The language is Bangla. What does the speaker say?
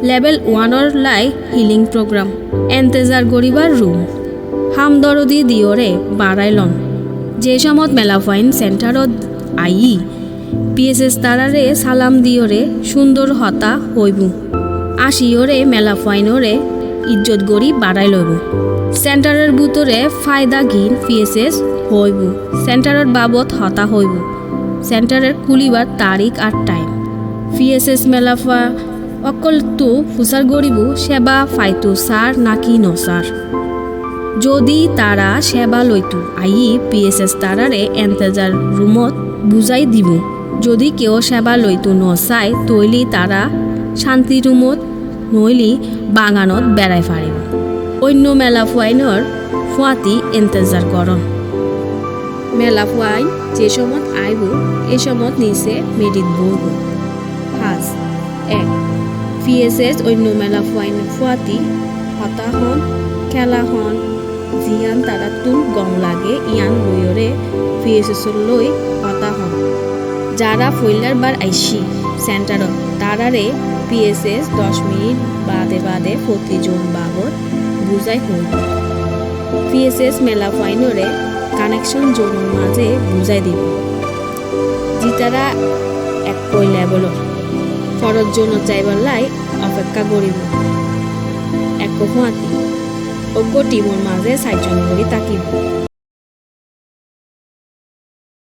লেভেল 1 লাই হিলিং প্রোগ্রাম এন্তেজার গরিবার রুম হামদরদি দিয়রে বাড়াইলন যে সমত মেলাফাইন সেন্টারত আই পিএসএস তারারে সালাম দিয়রে সুন্দর হতা হইব আসিওরে মেলাফাইনরে ইজ্জত গড়ি বাড়াই লইব সেন্টারের ভিতরে ফায়দা গিন পিএসএস হইব সেন্টারের বাবদ হতা হইব সেন্টারের খুলিবার তারিখ আর টাইম পিএসএস মেলাফা অকল তো ফুসার গরিব সেবা ফাইতো সার নাকি নসার যদি তারা সেবা লইতো আই পিএসএস তারারে এন্তেজার রুমত বুঝাই দিব যদি কেউ সেবা লইতো নচায় তৈলি তারা শান্তি রুমত নইলি বাগানত বেড়াই ফারিব অন্য মেলাফুয়াইনর ফুয়াতি এন্তেজার করন মেলাফুয়াইন যে সমত আইব এ সমত নিচে মেডিত বইব 1 পিএসএস অন্য মেলাফুয়াইন ফুয়াতি হতা হন খেলা হন জিয়ান তারা তুল গং লাগে ইয়ান লইরে পিএসএস লই হতা হন যারা ফইলার বার আইসি সেন্টারত তারারে পিএসএস 10 মিনিট বাদে প্রতিজন বাবদ বুঝাই হইব পিএসএস মেলাফাইনরে কানেকশন জোনের মাঝে বুঝাই দিব জিতারা এক কই লেভেলর ফরজ জন্য চাইবার লাই অপেক্ষা করিব এক হুয়াতি অজ্ঞ টিমর মাঝে 4 জন করে তাকিব